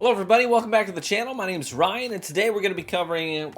Hello everybody, welcome back to the channel. My name is Ryan and today we're going to be covering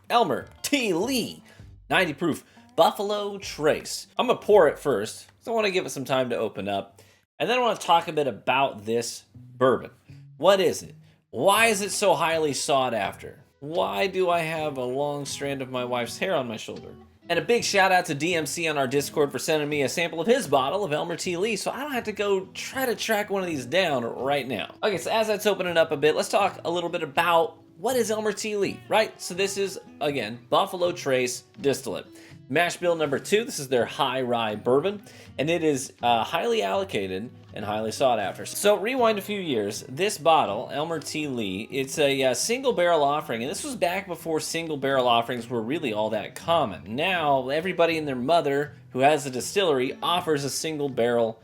Elmer T Lee 90 proof Buffalo Trace. I'm going to pour it first, so I want to give it some time to open up. And then I want to talk a bit about this bourbon. What is it? Why is it so highly sought after? Why do I have a long strand of my wife's hair on my shoulder? And a big shout out to DMC on our Discord for sending me a sample of his bottle of Elmer T Lee, so I don't have to go try to track one of these down right now. Okay, so as that's opening up a bit, let's talk a little bit about what is Elmer T Lee, right? So this is, again, Buffalo Trace distillate. Mash bill number 2, this is their high rye bourbon, and it is highly allocated and highly sought after. So rewind a few years, this bottle, Elmer T Lee, it's a single barrel offering, and this was back before single barrel offerings were really all that common. Now, everybody and their mother who has a distillery offers a single barrel,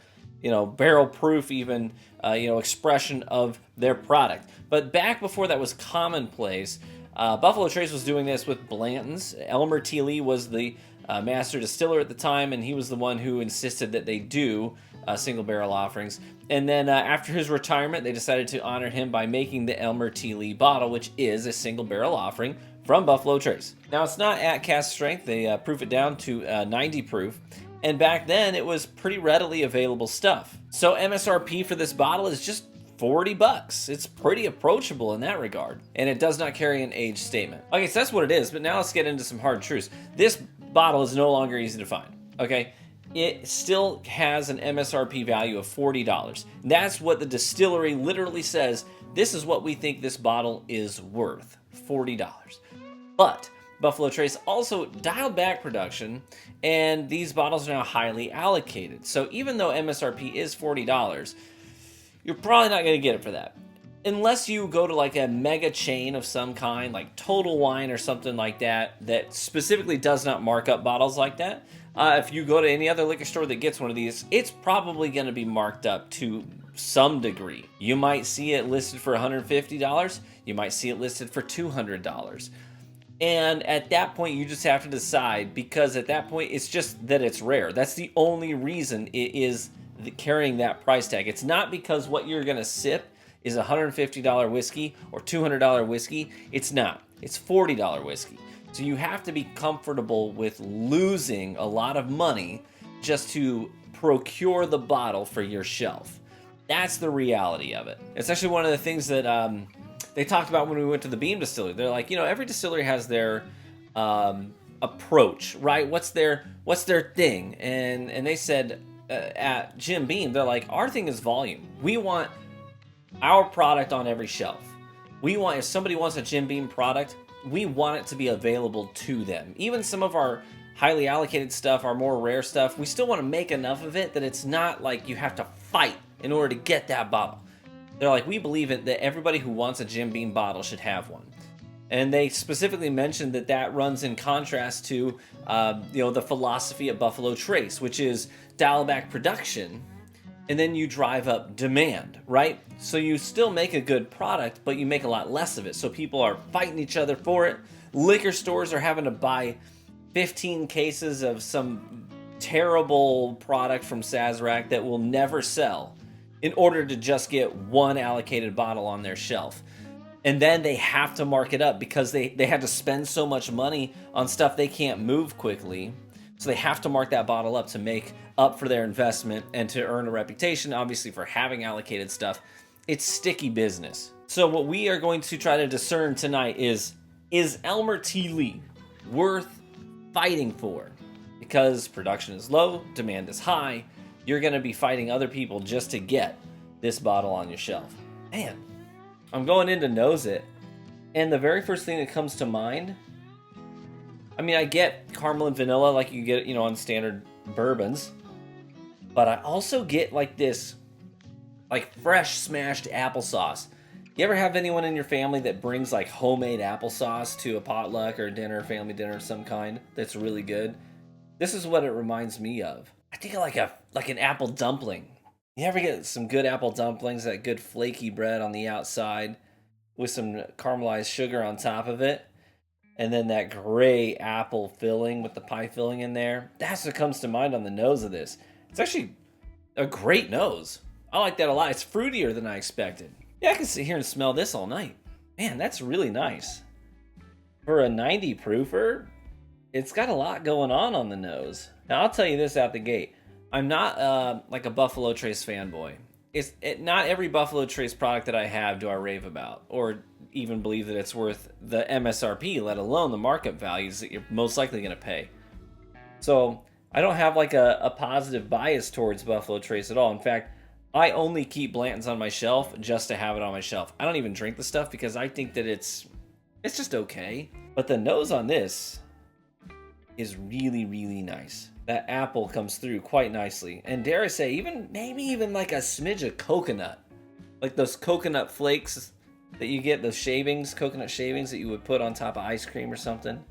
barrel proof even, expression of their product. But back before that was commonplace, Buffalo Trace was doing this with Blanton's. Elmer T Lee was the master distiller at the time, and he was the one who insisted that they do single barrel offerings. And then after his retirement, they decided to honor him by making the Elmer T Lee bottle, which is a single barrel offering from Buffalo Trace. Now, it's not at cask strength. They proof it down to 90 proof. And back then, it was pretty readily available stuff. So MSRP for this bottle is just 40 bucks. It's pretty approachable in that regard. And it does not carry an age statement. Okay, so that's what it is. But now let's get into some hard truths. This bottle is no longer easy to find. Okay? It still has an MSRP value of $40. That's what the distillery literally says. This is what we think this bottle is worth, $40. But Buffalo Trace also dialed back production, and these bottles are now highly allocated. So even though MSRP is $40, you're probably not going to get it for that. Unless you go to like a mega chain of some kind, like Total Wine or something like that, that specifically does not mark up bottles like that. If you go to any other liquor store that gets one of these, it's probably going to be marked up to some degree. You might see it listed for $150. You might see it listed for $200. And at that point, you just have to decide, because at that point, it's just that it's rare. That's the only reason it is carrying that price tag. It's not because what you're going to sip is a $150 whiskey or $200 whiskey. It's not. It's $40 whiskey. So you have to be comfortable with losing a lot of money just to procure the bottle for your shelf. That's the reality of it. It's actually one of the things that they talked about when we went to the Beam Distillery. They're like, every distillery has their approach, right? What's their thing? And they said at Jim Beam, they're like, our thing is volume. We want our product on every shelf. We want, if somebody wants a Jim Beam product, we want it to be available to them. Even some of our highly allocated stuff, our more rare stuff, we still want to make enough of it that it's not like you have to fight in order to get that bottle. They're like, we believe it that everybody who wants a Jim Beam bottle should have one. And they specifically mentioned that that runs in contrast to, the philosophy of Buffalo Trace, which is dial back production, and then you drive up demand, right? So you still make a good product, but you make a lot less of it. So people are fighting each other for it. Liquor stores are having to buy 15 cases of some terrible product from Sazerac that will never sell in order to just get one allocated bottle on their shelf. And then they have to mark it up because they had to spend so much money on stuff they can't move quickly. So they have to mark that bottle up to make up for their investment and to earn a reputation, obviously, for having allocated stuff. It's sticky business. So what we are going to try to discern tonight is Elmer T Lee worth fighting for? Because production is low, demand is high, you're going to be fighting other people just to get this bottle on your shelf. Man, I'm going in to nose it, and the very first thing that comes to mind, I get caramel and vanilla like you get, on standard bourbons, but I also get like this, like fresh smashed applesauce. You ever have anyone in your family that brings like homemade applesauce to a potluck or a dinner, family dinner of some kind that's really good? This is what it reminds me of. I think of like an apple dumpling. You ever get some good apple dumplings, that good flaky bread on the outside with some caramelized sugar on top of it? And then that gray apple filling with the pie filling in there. That's what comes to mind on the nose of this. It's actually a great nose. I like that a lot. It's fruitier than I expected. Yeah, I can sit here and smell this all night. Man, that's really nice. For a 90 proofer, it's got a lot going on the nose. Now, I'll tell you this out the gate. I'm not like a Buffalo Trace fanboy. Not every Buffalo Trace product that I have do I rave about, or even believe that it's worth the MSRP, let alone the markup values that you're most likely going to pay. So I don't have like a positive bias towards Buffalo Trace at all. In fact, I only keep Blanton's on my shelf just to have it on my shelf. I don't even drink the stuff because I think that it's just okay. But the nose on this is really, really nice. That apple comes through quite nicely. And dare I say, maybe even like a smidge of coconut. Like those coconut flakes that you get, those shavings, coconut shavings that you would put on top of ice cream or something.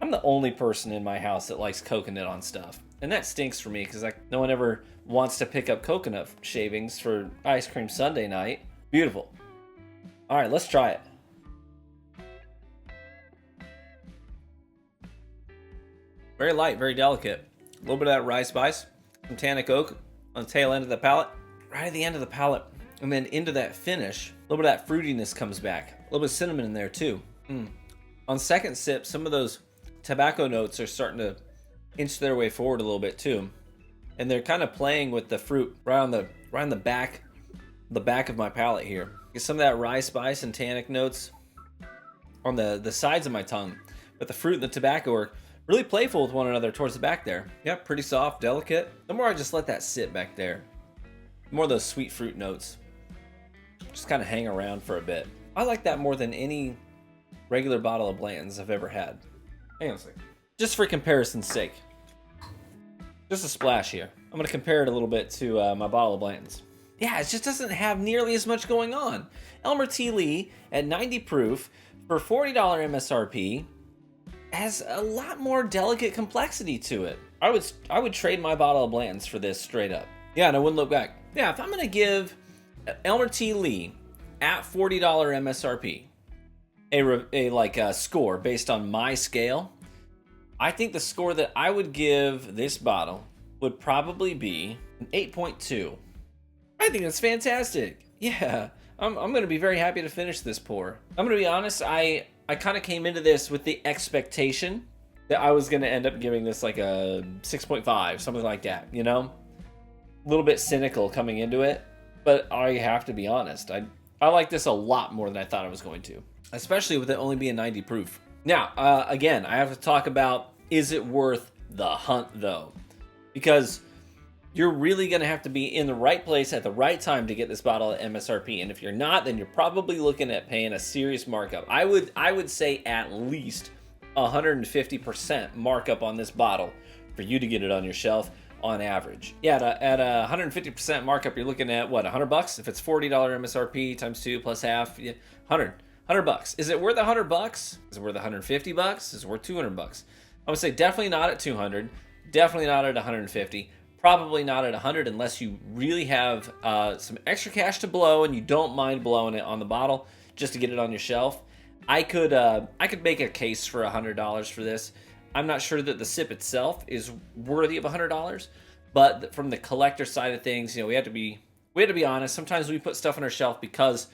I'm the only person in my house that likes coconut on stuff. And that stinks for me because no one ever wants to pick up coconut shavings for ice cream sundae night. Beautiful. All right, let's try it. Very light, very delicate. A little bit of that rye spice, some tannic oak on the tail end of the palate, right at the end of the palate, and then into that finish, a little bit of that fruitiness comes back. A little bit of cinnamon in there too. On second sip, some of those tobacco notes are starting to inch their way forward a little bit too, and they're kind of playing with the fruit right on the back of my palate here. Get some of that rye spice and tannic notes on the sides of my tongue, but the fruit and the tobacco are really playful with one another towards the back there. Yep, pretty soft, delicate. The more I just let that sit back there, the more those sweet fruit notes just kind of hang around for a bit. I like that more than any regular bottle of Blanton's I've ever had. Hang on a second. Just for comparison's sake, just a splash here. I'm going to compare it a little bit to my bottle of Blanton's. Yeah, it just doesn't have nearly as much going on. Elmer T Lee at 90 proof for $40 MSRP has a lot more delicate complexity to it. I would trade my bottle of Blanton's for this straight up. Yeah, and I wouldn't look back. Yeah, if I'm gonna give Elmer T Lee at $40 MSRP a score based on my scale, I think the score that I would give this bottle would probably be an 8.2. I think that's fantastic. Yeah, I'm gonna be very happy to finish this pour. I'm gonna be honest, I kind of came into this with the expectation that I was going to end up giving this like a 6.5, something like that, you know? A little bit cynical coming into it, but I have to be honest. I like this a lot more than I thought I was going to, especially with it only being 90 proof. Now, again, I have to talk about, is it worth the hunt though? Because you're really going to have to be in the right place at the right time to get this bottle at MSRP. And if you're not, then you're probably looking at paying a serious markup. I would say at least 150% markup on this bottle for you to get it on your shelf on average. Yeah, at a 150% markup, you're looking at what, $100? If it's $40 MSRP times 2 plus half, yeah, $100. Is it worth $100? Is it worth $150? Is it worth $200? I would say definitely not at 200. Definitely not at 150. Probably not at 100 unless you really have some extra cash to blow and you don't mind blowing it on the bottle just to get it on your shelf. I could make a case for $100 for this. I'm not sure that the sip itself is worthy of $100, but from the collector side of things, you know, we have to be honest. Sometimes we put stuff on our shelf because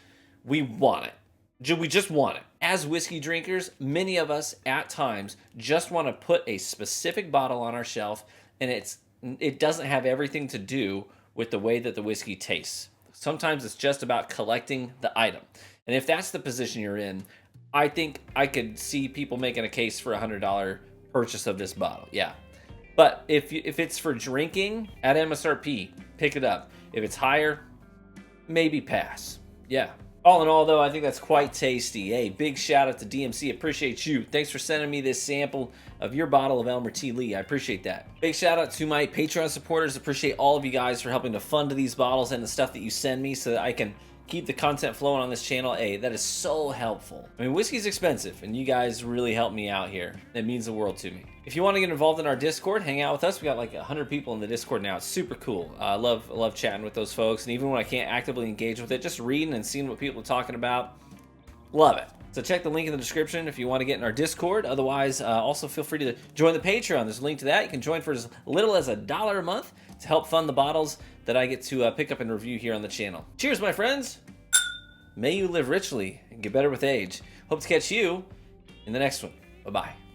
we want it. We just want it. As whiskey drinkers, many of us at times just want to put a specific bottle on our shelf, and it doesn't have everything to do with the way that the whiskey tastes. Sometimes it's just about collecting the item. And if that's the position you're in, I think I could see people making a case for $100 purchase of this bottle. Yeah. But if it's for drinking at MSRP, pick it up. If it's higher, maybe pass. Yeah. All in all, though, I think that's quite tasty. Hey, big shout out to DMC. Appreciate you. Thanks for sending me this sample of your bottle of Elmer T Lee. I appreciate that. Big shout out to my Patreon supporters. Appreciate all of you guys for helping to fund these bottles and the stuff that you send me so that I can keep the content flowing on this channel. Hey, that is so helpful. I mean, whiskey's expensive, and you guys really help me out here. It means the world to me. If you want to get involved in our Discord, hang out with us. We got like 100 people in the Discord now. It's super cool. I love chatting with those folks, and even when I can't actively engage with it, just reading and seeing what people are talking about, love it. So check the link in the description if you want to get in our Discord. Otherwise, also feel free to join the Patreon. There's a link to that. You can join for as little as $1 a month to help fund the bottles that I get to pick up and review here on the channel. Cheers, my friends. may you live richly and get better with age. Hope to catch you in the next one. Bye-bye.